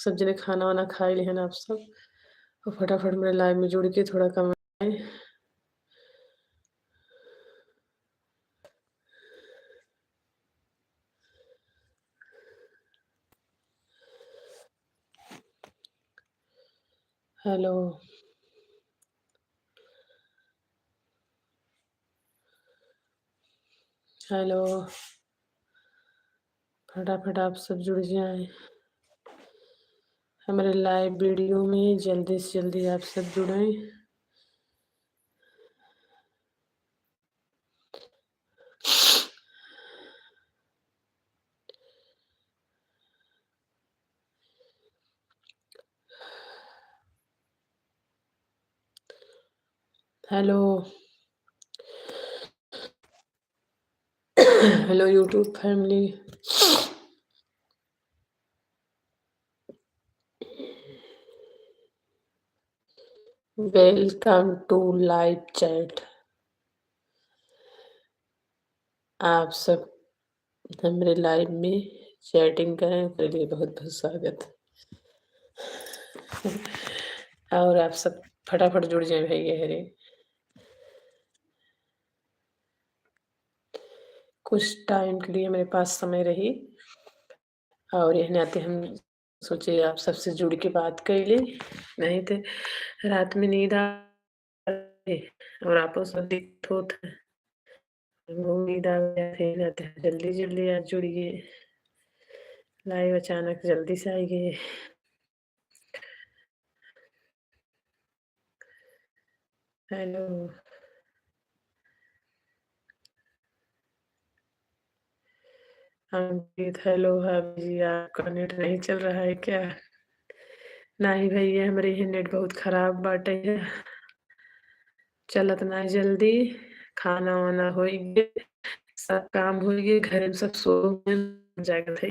सब जने खाना वाना खा लिहन आप सब और फटाफट मेरे लाइव में जुड़ के थोड़ा कमेंट। हेलो हेलो, फटाफट आप सब जुड़ जाएं हमारे लाइव वीडियो में, जल्दी से जल्दी आप सब जुड़ें। Hello hello YouTube family, welcome to live chat. आप सब हमारे लाइव में चैटिंग करें उसके लिए बहुत बहुत स्वागत। और आप सब फटाफट जुड़ जाए भैया हरे। कुछ टाइम के लिए मेरे पास समय रही और यह नाते हम सोचे आप सबसे जुड़ के बात कर ले, नहीं तो रात में नींद आ और आपको सब दिक्कत होता है। नींद आ गया थे, जल्दी जल्दी आज जुड़िए लाइव, अचानक जल्दी से आई गए। हेलो अंकित, हेलो जी, आपका नेट नहीं चल रहा है क्या? नहीं भैया, हमारे ये नेट बहुत खराब बाटे है, चलत ना जल्दी। खाना वाना हो गए, सब काम हो गए, घर में सब सो जाएगा थे।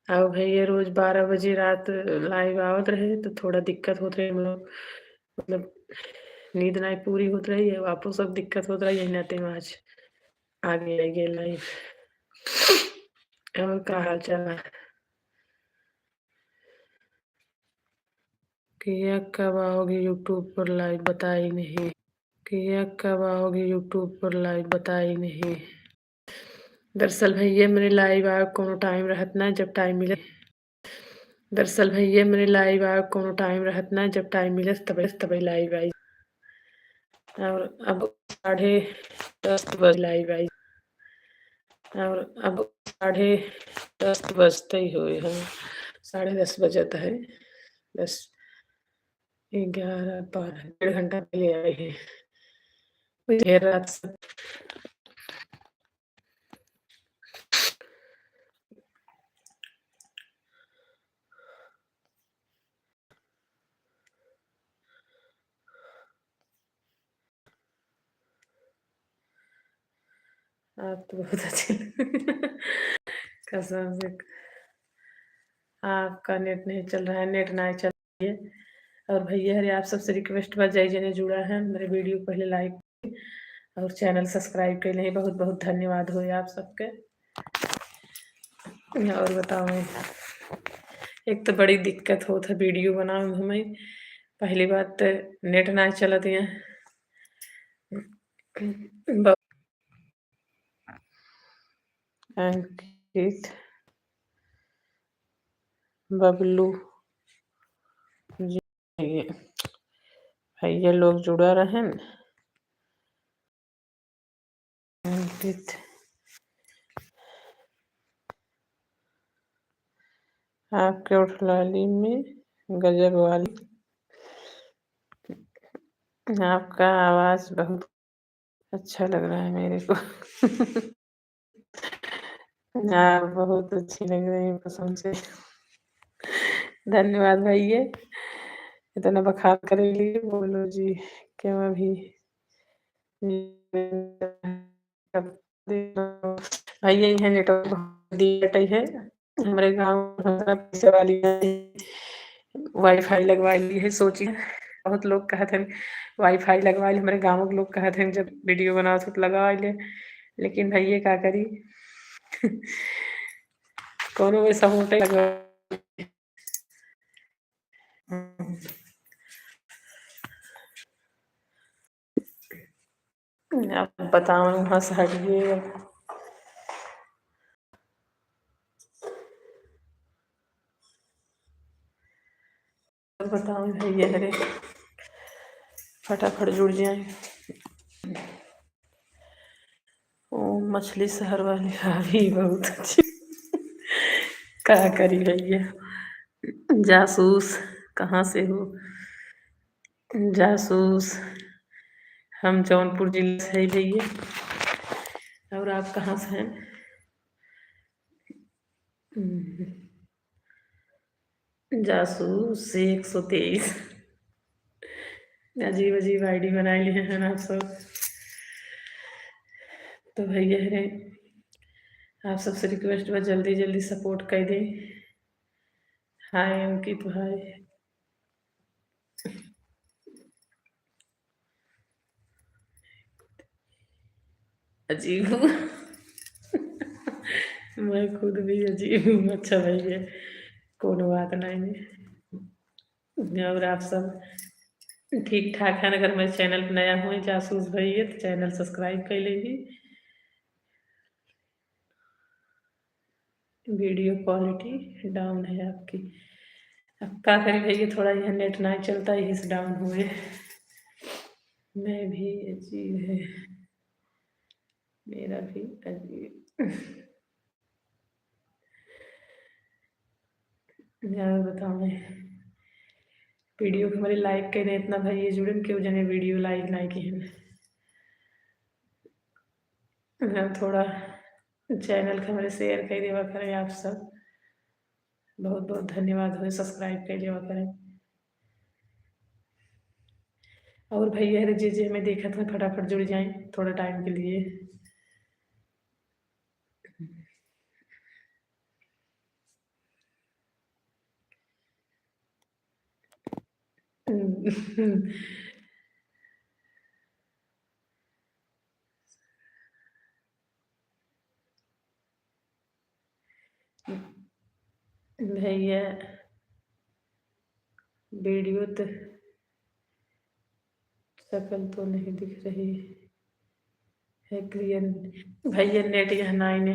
अब भैया रोज 12 बजे रात लाइव आवत रहे तो थोड़ा दिक्कत होत रहे, हम लोग मतलब नींद नहीं पूरी होत रही है, आपको सब दिक्कत होत रही है, नाते में आज आगे लाइव। और का हाल चाल है? किया कब आओगे यूट्यूब पर लाइव, बताई नहीं। किया कब आओगे यूट्यूब पर लाइव, बताई नहीं। दरअसल भैया मेरे लाइव आ कोनो टाइम रहत ना, जब टाइम मिले। दरअसल भैया मेरे लाइव आ कोनो टाइम रहत ना, जब टाइम मिले तब लाइव आई। और अब 10:30 बजे लाइव आई, और अब 10:30 बजते ही हुए हैं, 10:30 बजत है, बस 11 12 1.5 घंटा पहले आए हैं। देर रात सब आप तो बहुत अच्छे कसम से आपका नेट नहीं चल रहा है, नेट नहीं चल रही है। और भैया हरे आप सबसे रिक्वेस्ट बा, जय जने जुड़ा है मेरे वीडियो पहले लाइक और चैनल सब्सक्राइब कर ले, बहुत बहुत धन्यवाद हो आप सबके। और बताओ, एक तो बड़ी दिक्कत हो था वीडियो बनाओ हमें, पहली बात तो नेट ना चलत है। अंकित, बबलू जी, भैया लोग जुड़ा रहे। अंकित, आपके उठलाली में गजब वाली, आपका आवाज बहुत अच्छा लग रहा है मेरे को। आप बहुत अच्छी लग रही है कसम से, धन्यवाद भैया, इतना बखान करे लिए। बोलो जी, क्यों अभी भैया यहाँ नेटवर्क दिया है हमारे गाँव, पैसे वाली वाईफाई लगवा ली है। सोचिए बहुत लोग कहते हैं वाईफाई लगवा ली, हमारे गाँव के लोग कहते हैं जब वीडियो बनाओ तो लगवा ले, लेकिन भैया क्या करी कोनो वैसा मोटे लगा। अब बताओ वहाँ से हटिए। बताओ भैया अरे फटाफट जुड़ जाए। ओ मछली शहर वाली भाभी बहुत अच्छी। क्या करी भैया, जासूस कहाँ से हो? जासूस हम जौनपुर जिले से हैं भैया। और आप कहाँ से हैं? जासूस 123। अजीब अजीब आईडी बनाई लिए हैं आप सब। तो भैया है आप सबसे रिक्वेस्ट बा जल्दी जल्दी सपोर्ट कर दें। हाय अंकित भाई। अजीब हूँ। मैं खुद भी अजीब हूँ। अच्छा भैया कोनो बात नहीं है। और आप सब ठीक ठाक है? अगर मेरे चैनल पर नया हुए जासूस भैया तो चैनल सब्सक्राइब कर लीजिए। वीडियो क्वालिटी डाउन है आपकी। अब क्या करें भैया, थोड़ा यह नेट नहीं चलता यही से डाउन हुए। मैं भी अजीब है, मेरा भी अजीब। यार बताओ मैं वीडियो के हमारे लाइक करे इतना भाई ये जुड़न क्यों जने वीडियो लाइक नहीं किए। मैं थोड़ा चैनल के हमारे शेयर कर देवा करें आप सब। बहुत बहुत धन्यवाद हो, सब्सक्राइब कर देवा करें। और भैया अरे जी हमें देखा था फटाफट जुड़ जाए थोड़ा टाइम के लिए। भैया वीडियो तो शक्ल तो नहीं दिख रही है क्लियर। भैया नेट यहाँ नहीं ने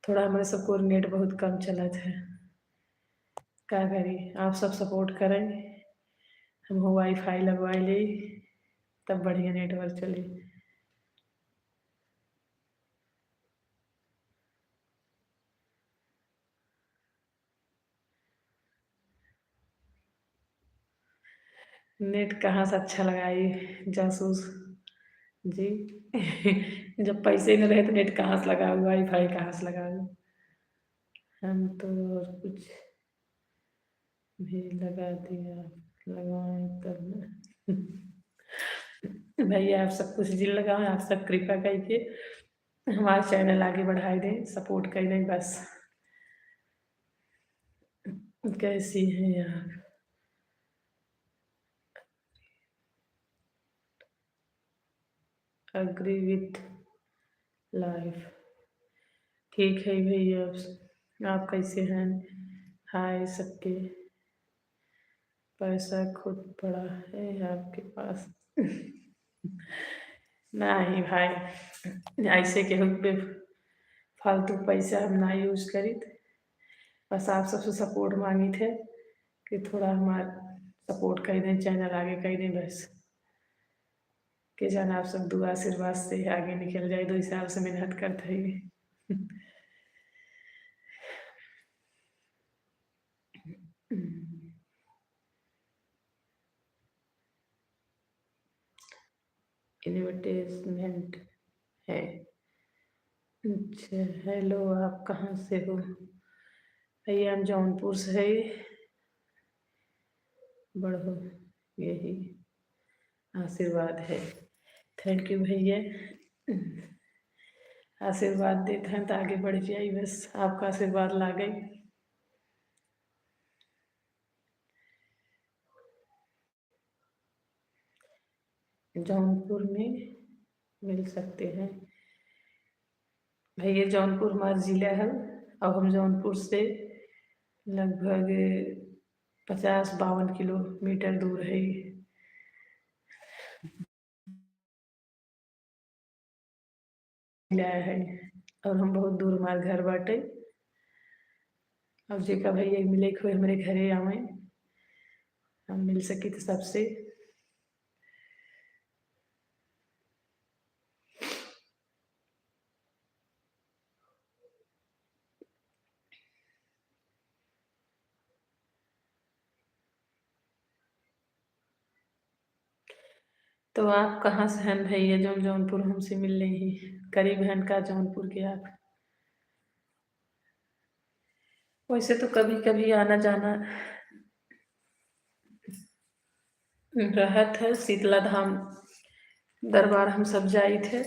थोड़ा हमारे सबको नेट बहुत कम चला था। क्या करी आप सब सपोर्ट करें, हम वाईफाई लगवा ले तब बढ़िया नेटवर्क चले। नेट कहाँ से अच्छा लगाई जासूस जी। जब पैसे नहीं रहे तो नेट कहाँ से लगाओ, वाईफाई कहाँ से लगाओ। हम तो और कुछ भी लगा दिया, लगाएं तब ना। भैया आप सब कुछ दिल लगाओ, आप सब कृपा करके हमारा चैनल आगे बढ़ाई दें, सपोर्ट कर दें बस। कैसी हैं आप? अग्री विथ लाइफ ठीक है भैया। आप कैसे हैं? हाय सबके। पैसा खुद पड़ा है आपके पास? नहीं भाई ऐसे के हम पे फालतू पैसा हम ना यूज करी थे। बस आप सबसे सपोर्ट मांगी थे कि थोड़ा हमारा सपोर्ट कर दें, चैनल आगे कर दें बस। के जाना आप सब दुआ आशीर्वाद से आगे निकल जाए, 2 साल से मेहनत करते हैं। इन्विटेसमेंट है। अच्छा हेलो आप कहाँ से हो? भैया हम जौनपुर से है। बढ़ो यही आशीर्वाद है। थैंक यू भैया, आशीर्वाद देते हैं तो आगे बढ़ जाए बस, आपका आशीर्वाद ला गई। जौनपुर में मिल सकते हैं भैया, जौनपुर हमारा ज़िला है अब हम जौनपुर से लगभग 50-52 किलोमीटर दूर है। लाया है और हम बहुत दूर हमार घर बाटे। अब जेका भैया मिले के होए हमरे घरे आवे, हम मिल सकी तो सबसे। तो आप कहाँ से हैं भैया जो जौनपुर हमसे मिल रही हैं? करीब हैं का जौनपुर के आप? वैसे तो कभी कभी आना जाना रहत है। शीतला धाम दरबार हम सब जाए थे,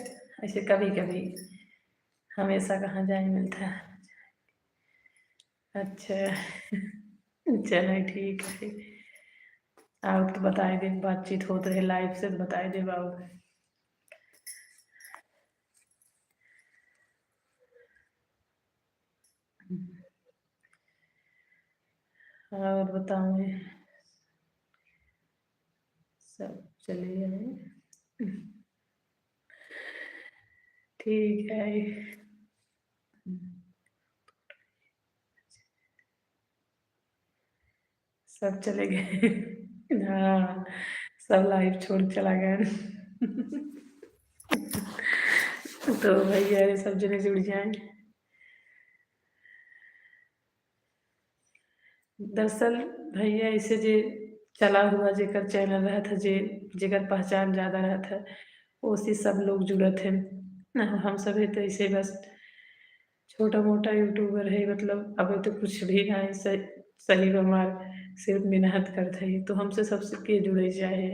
ऐसे कभी कभी, हमेशा कहाँ जाए मिलता है। अच्छा चलो ठीक है। आप तो बताए दे, बातचीत होत रहे लाइव से तो बताए दे बाबू। और बताओ, सब चले जाए। ठीक है। सब चले गए हाँ, सब लाइफ छोड़ के चला गया तो भैया ये सब जने जुड़ जाए। दरअसल भैया ऐसे जे चला हुआ जेकर चैनल रहा था, जे जेकर पहचान ज़्यादा रहा था, उसी सब लोग जुड़त हैं। हम सब है तो ऐसे बस छोटा मोटा यूट्यूबर है, मतलब अभी तो कुछ भी ना है। सही हमार सिर्फ मेहनत करते है, तो हमसे सबसे के जुड़े जाए।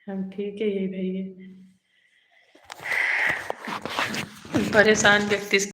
हम ठीक है ये भैया। परेशान व्यक्ति